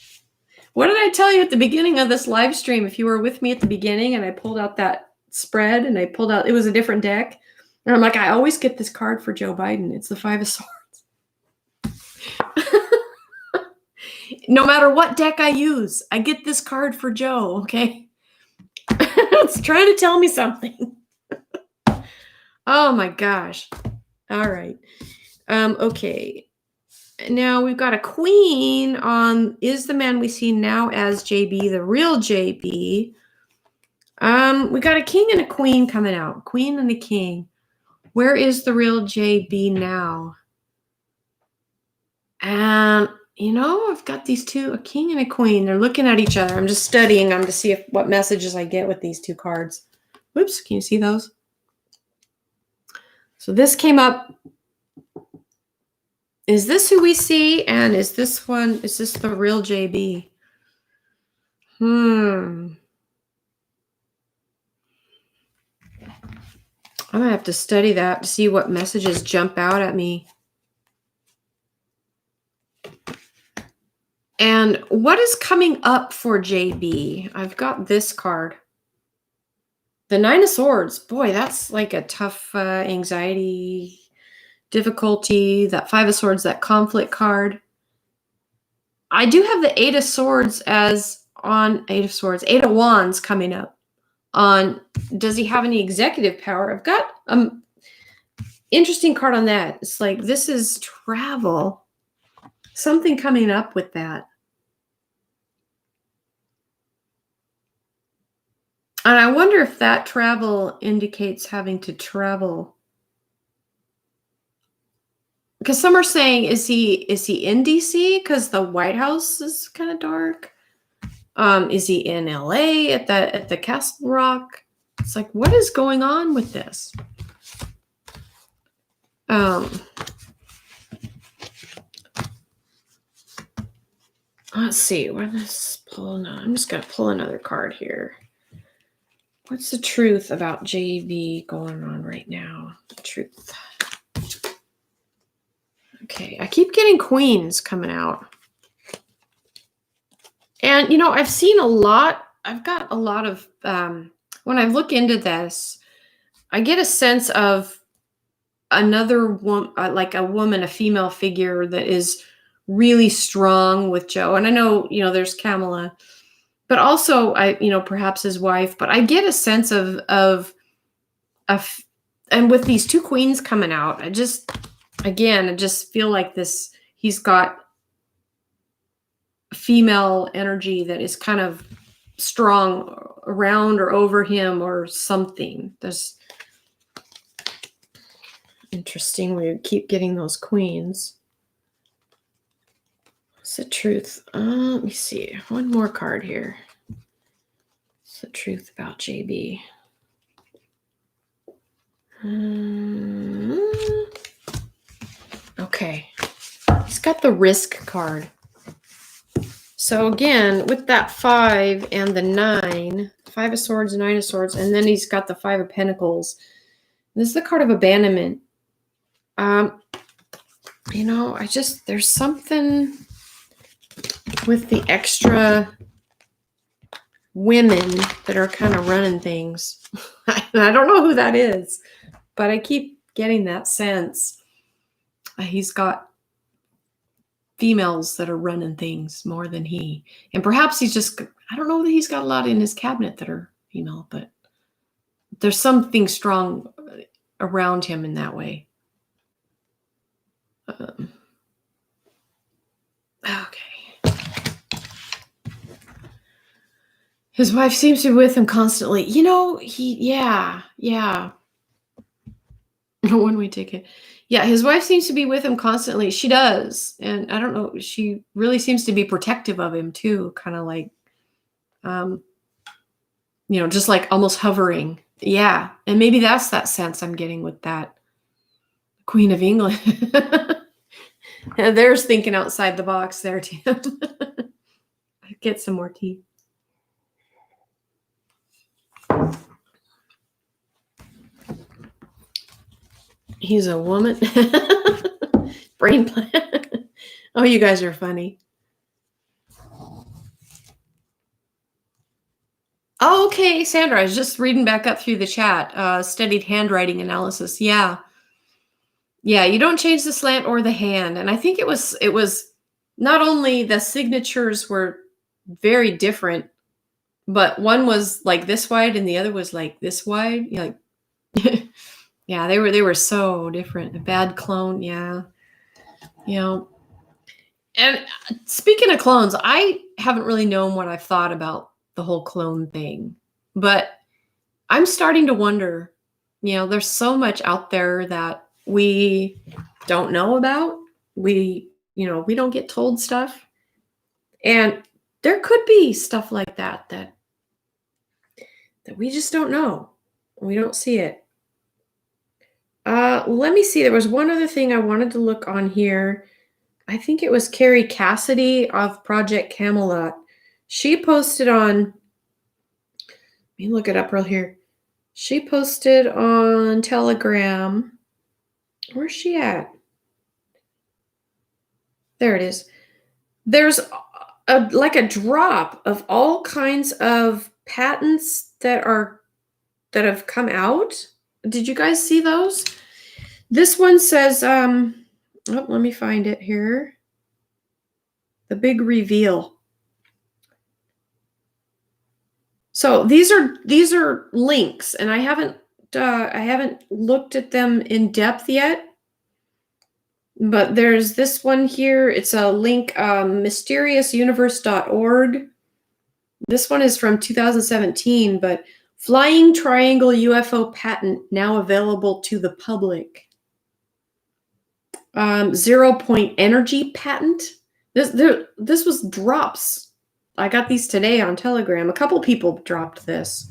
What did I tell you at the beginning of this live stream? If you were with me at the beginning and I pulled out that spread and I pulled out, it was a different deck. And I'm like, I always get this card for Joe Biden. It's the 5 of Swords. No matter what deck I use, I get this card for Joe, okay? It's trying to tell me something. Oh my gosh. All right. Okay. Now we've got a queen on, is the man we see now as JB the real JB? We got a king and a queen coming out. Queen and a king. Where is the real JB now? And I've got these two, a king and a queen. They're looking at each other. I'm just studying them to see what messages I get with these two cards. Whoops, can you see those? So this came up. Is this who we see? And is this the real JB? I'm gonna have to study that to see what messages jump out at me. And what is coming up for JB? I've got this card. The 9 of Swords. Boy, that's like a tough anxiety, difficulty. That 5 of Swords, that conflict card. I do have the 8 of Swords as on 8 of Swords. 8 of Wands coming up. On, does he have any executive power? I've got interesting card on that. It's like, this is travel. Something coming up with that. And I wonder if that travel indicates having to travel. Because some are saying, is he in DC? Because the White House is kind of dark. Is he in LA at the Castle Rock? It's like, what is going on with this? Let's see. I'm just gonna pull another card here. What's the truth about JB going on right now? The truth. Okay, I keep getting queens coming out. And, I've seen a lot. I've got a lot of, when I look into this, I get a sense of another woman, like a woman, a female figure that is really strong with Joe. And I know, there's Kamala, but also perhaps his wife, but I get a sense of and with these two queens coming out, I just feel like he's got female energy that is kind of strong around or over him or something. There's interesting. We keep getting those queens. What's the truth? Let me see. One more card here. What's the truth about JB? Okay. He's got the risk card. So again, with that 5 and the 9, 5 of Swords, 9 of Swords, and then he's got the 5 of Pentacles. This is the card of abandonment. There's something with the extra women that are kind of running things. And I don't know who that is, but I keep getting that sense. He's got females that are running things more than he. And perhaps I don't know that he's got a lot in his cabinet that are female, but there's something strong around him in that way. Okay. His wife seems to be with him constantly. Yeah. One-way ticket. Yeah, his wife seems to be with him constantly. She does. And I don't know, she really seems to be protective of him too, kind of like, um, just like almost hovering. Yeah. And maybe that's that sense I'm getting with that Queen of England. And there's thinking outside the box there, Tim. Get some more tea. He's a woman. Brain plant. Oh, you guys are funny. Oh, okay, Sandra. I was just reading back up through the chat. Studied handwriting analysis. Yeah. Yeah, you don't change the slant or the hand. And I think it was not only the signatures were very different, but one was like this wide and the other was like this wide. Like yeah, they were so different. A bad clone, yeah. And speaking of clones, I haven't really known what I've thought about the whole clone thing. But I'm starting to wonder, there's so much out there that we don't know about. We don't get told stuff. And there could be stuff like that we just don't know. We don't see it. Let me see. There was one other thing I wanted to look on here. I think it was Carrie Cassidy of Project Camelot. She posted on, let me look it up real here. She posted on Telegram. Where's she at? There it is. There's like a drop of all kinds of patents that have come out. Did you guys see those? This one says, let me find it here. The big reveal. So these are links, and I haven't looked at them in depth yet. But there's this one here. It's a link, mysteriousuniverse.org. This one is from 2017, but Flying Triangle UFO patent now available to the public. 0 point energy patent. This was drops. I got these today on Telegram. A couple people dropped this.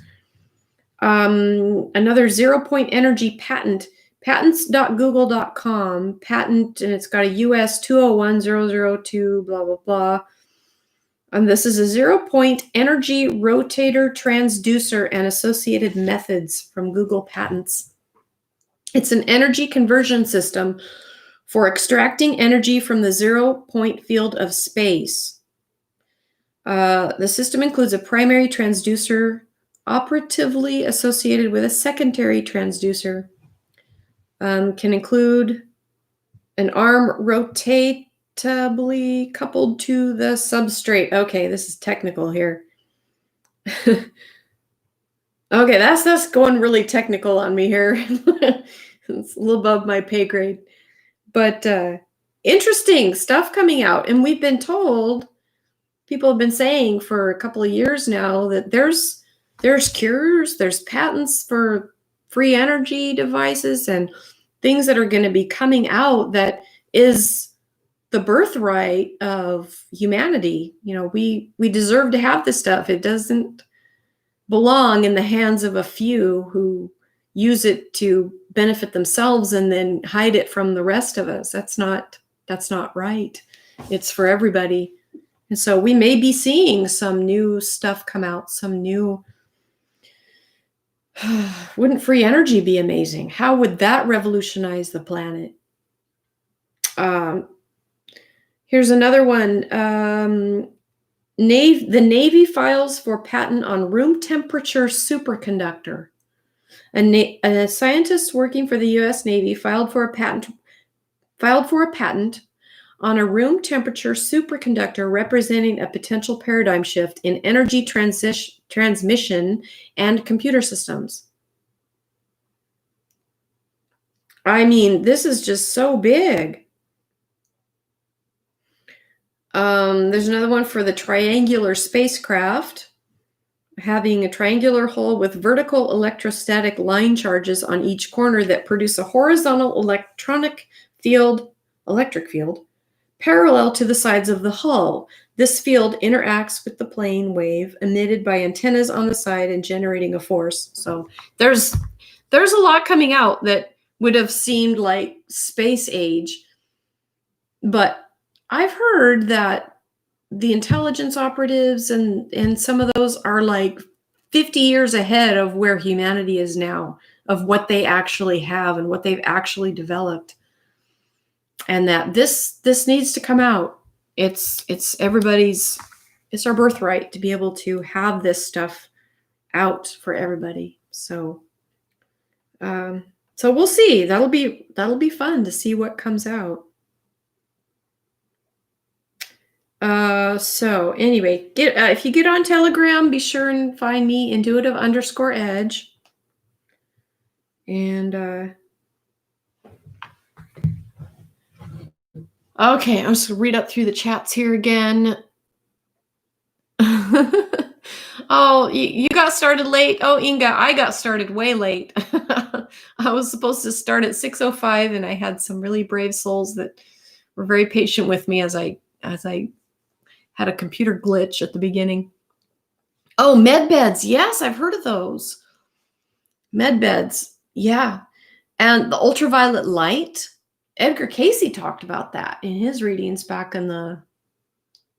Another 0 point energy patent. Patents.google.com. Patent, and it's got a US 201002, blah, blah, blah. And this is a 0 point energy rotator transducer and associated methods from Google Patents. It's an energy conversion system for extracting energy from the 0 point field of space. The system includes a primary transducer operatively associated with a secondary transducer. Can include an arm rotatably coupled to the substrate. Okay, this is technical here. Okay, that's going really technical on me here. It's a little above my pay grade. But interesting stuff coming out. And we've been told, people have been saying for a couple of years now that there's cures, there's patents for free energy devices and things that are going to be coming out that is the birthright of humanity. We deserve to have this stuff. It doesn't belong in the hands of a few who use it to benefit themselves and then hide it from the rest of us. That's not right. It's for everybody. And so we may be seeing some new stuff come out, some new. Wouldn't free energy be amazing? How would that revolutionize the planet? Here's another one. The Navy files for patent on room temperature superconductor. A scientist working for the U.S. Navy filed for a patent on a room temperature superconductor representing a potential paradigm shift in energy transmission and computer systems. I mean, this is just so big. There's another one for the triangular spacecraft. having a triangular hole with vertical electrostatic line charges on each corner that produce a horizontal electric field parallel to the sides of the hull. This field interacts with the plane wave emitted by antennas on the side and generating a force. So there's a lot coming out that would have seemed like space age, but I've heard that the intelligence operatives and some of those are like 50 years ahead of where humanity is now, of what they actually have and what they've actually developed. And that this needs to come out. It's everybody's, it's our birthright to be able to have this stuff out for everybody. So so we'll see. That'll be fun to see what comes out. So anyway, if you get on Telegram, be sure and find me, intuitive_edge. And okay, I'm just gonna read up through the chats here again. Oh, you got started late. Oh, Inga, I got started way late. I was supposed to start at 6:05, and I had some really brave souls that were very patient with me as I had a computer glitch at the beginning. Oh, med beds. Yes, I've heard of those. Med beds. Yeah. And the ultraviolet light. Edgar Casey talked about that in his readings back in the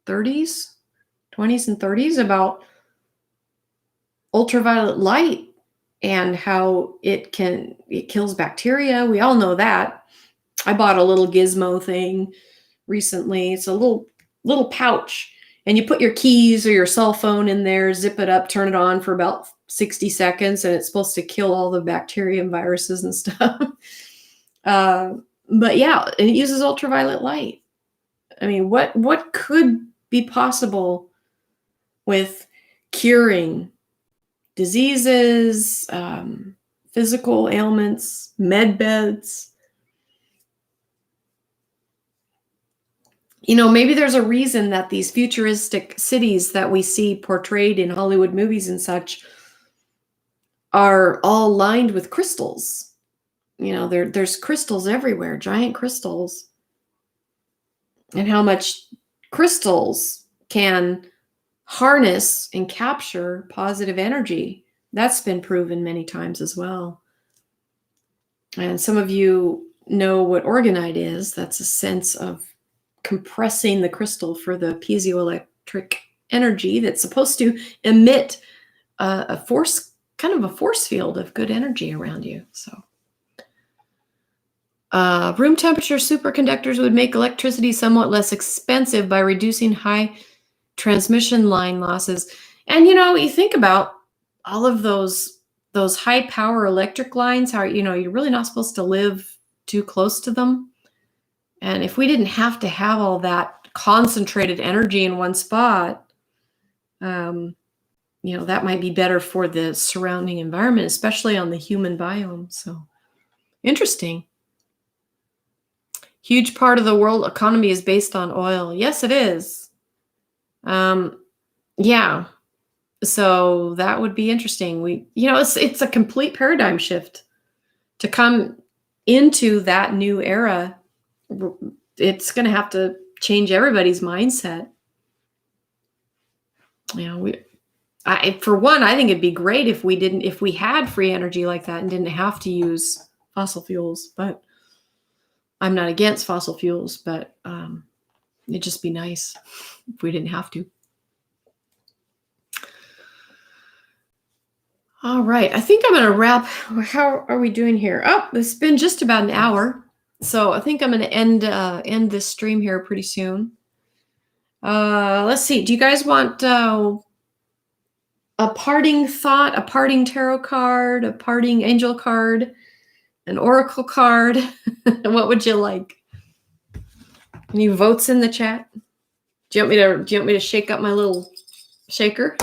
20s and 30s about ultraviolet light and how it kills bacteria. We all know that. I bought a little gizmo thing recently. It's a little pouch, and you put your keys or your cell phone in there, zip it up, turn it on for about 60 seconds, and it's supposed to kill all the bacteria and viruses and stuff. But yeah, it uses ultraviolet light. I mean, what could be possible with curing diseases, physical ailments, med beds? You know, maybe there's a reason that these futuristic cities that we see portrayed in Hollywood movies and such are all lined with crystals. You know, there's crystals everywhere, giant crystals. And how much crystals can harness and capture positive energy. That's been proven many times as well. And some of you know what orgonite is. That's a sense of compressing the crystal for the piezoelectric energy that's supposed to emit a force, kind of a force field of good energy around you. So room temperature superconductors would make electricity somewhat less expensive by reducing high transmission line losses. And you know, you think about all of those high power electric lines, how, you know, you're really not supposed to live too close to them. And if we didn't have to have all that concentrated energy in one spot, you know, that might be better for the surrounding environment, especially on the human biome. So interesting. Huge part of the world economy is based on oil. Yes, it is. Yeah. So that would be interesting. You know, it's a complete paradigm shift to come into that new era. It's going to have to change everybody's mindset. You know, for one, I think it'd be great if we had free energy like that and didn't have to use fossil fuels. But I'm not against fossil fuels, but it'd just be nice if we didn't have to. All right, I think I'm going to wrap. How are we doing here? Oh, it's been just about an hour, so I think I'm going to end this stream here pretty soon. Let's see. Do you guys want a parting thought, a parting tarot card, a parting angel card, an oracle card? What would you like? Any votes in the chat? Do you want me to shake up my little shaker?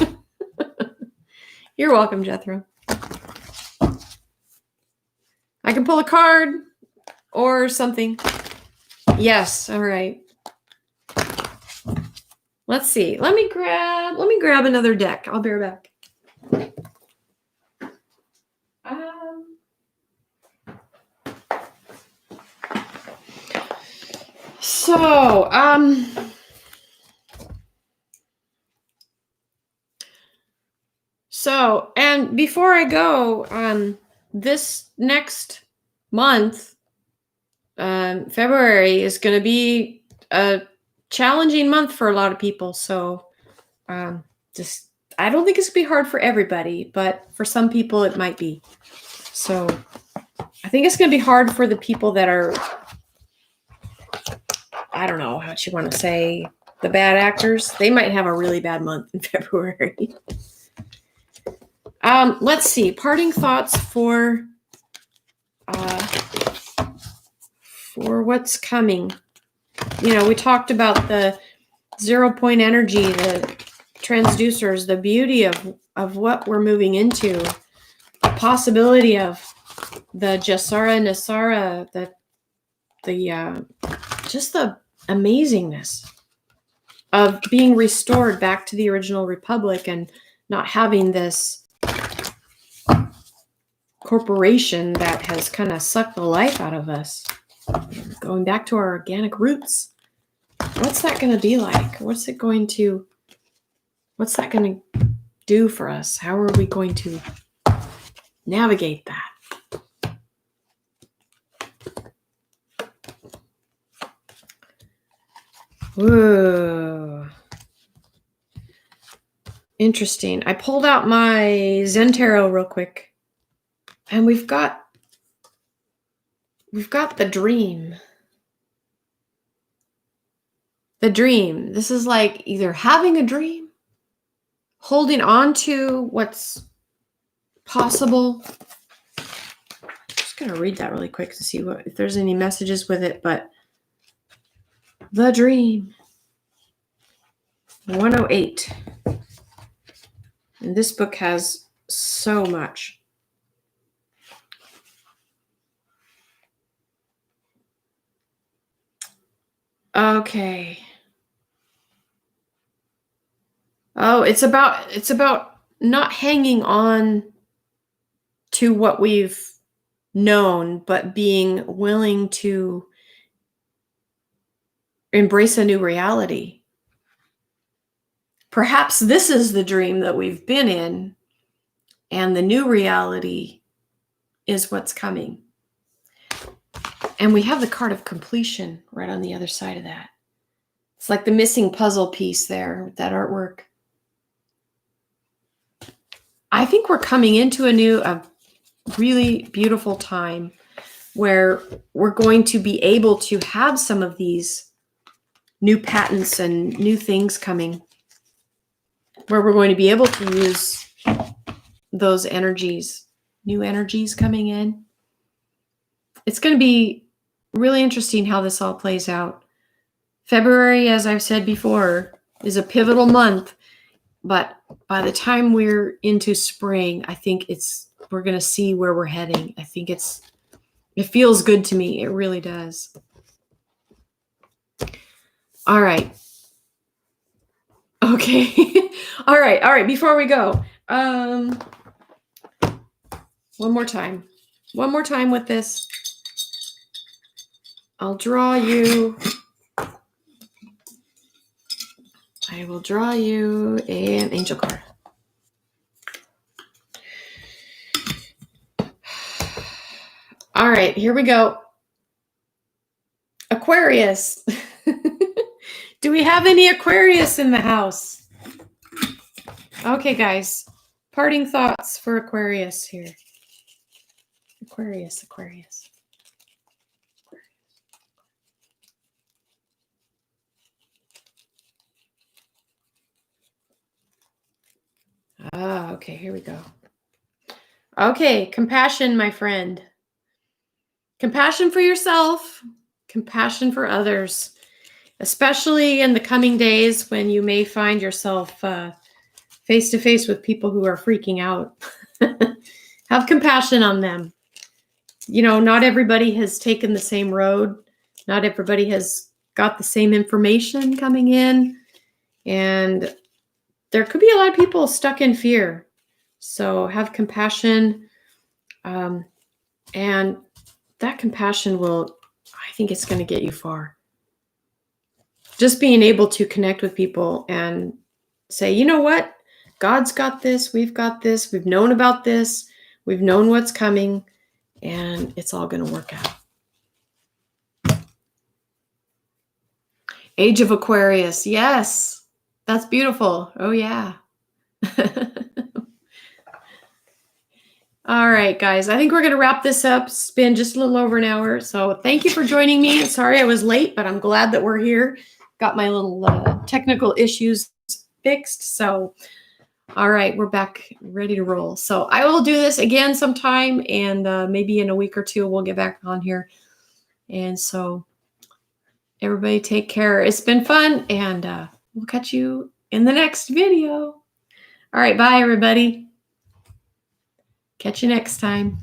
You're welcome, Jethro. I can pull a card or something. Yes, all right. Let's see. Let me grab another deck. I'll be right back. So, and before I go, this next month, February is going to be a challenging month for a lot of people. So, just, I don't think it's going to be hard for everybody, but for some people it might be. So, I think it's going to be hard for the people that are, I don't know how you want to say, the bad actors. They might have a really bad month in February. Let's see. Parting thoughts for what's coming. You know, we talked about the 0 point energy, the transducers, the beauty of what we're moving into, the possibility of the Jasara Nasara, just the amazingness of being restored back to the original republic and not having this corporation that has kind of sucked the life out of us. Going back to our organic roots. What's that going to be like? What's that going to do for us? How are we going to navigate that? Whoa. Interesting. I pulled out my Zen Tarot real quick. And we've got the dream. The dream. This is like either having a dream, holding on to what's possible. I'm just going to read that really quick to see if there's any messages with it, but the dream. 108. And this book has so much. Okay. Oh, it's about not hanging on to what we've known, but being willing to embrace a new reality. Perhaps this is the dream that we've been in, and the new reality is what's coming. And we have the card of completion right on the other side of that. It's like the missing puzzle piece there, that artwork. I think we're coming into a really beautiful time where we're going to be able to have some of these new patents and new things coming, where we're going to be able to use those energies, new energies coming in. It's going to be really interesting how this all plays out. February, as I've said before, is a pivotal month, but by the time we're into spring, I think we're going to see where we're heading. I think it feels good to me. It really does. All right. Okay. All right. Before we go, one more time with this. I'll draw you. I will draw you an angel card. All right, here we go. Aquarius. Do we have any Aquarius in the house? Okay, guys. Parting thoughts for Aquarius here. Aquarius. Okay, here we go. Okay, compassion, my friend. Compassion for yourself, compassion for others, especially in the coming days when you may find yourself face to face with people who are freaking out. Have compassion on them. You know, not everybody has taken the same road. Not everybody has got the same information coming in. And there could be a lot of people stuck in fear. So have compassion. And that compassion will, I think it's going to get you far. Just being able to connect with people and say, you know what? God's got this. We've got this. We've known about this. We've known what's coming, and it's all going to work out. Age of Aquarius. Yes. That's beautiful. Oh, yeah. All right, guys. I think we're going to wrap this up. It's been just a little over an hour. So thank you for joining me. Sorry I was late, but I'm glad that we're here. Got my little technical issues fixed. So, all right, we're back ready to roll. So I will do this again sometime, and maybe in a week or two, we'll get back on here. And so everybody take care. It's been fun, and we'll catch you in the next video. All right, bye, everybody. Catch you next time.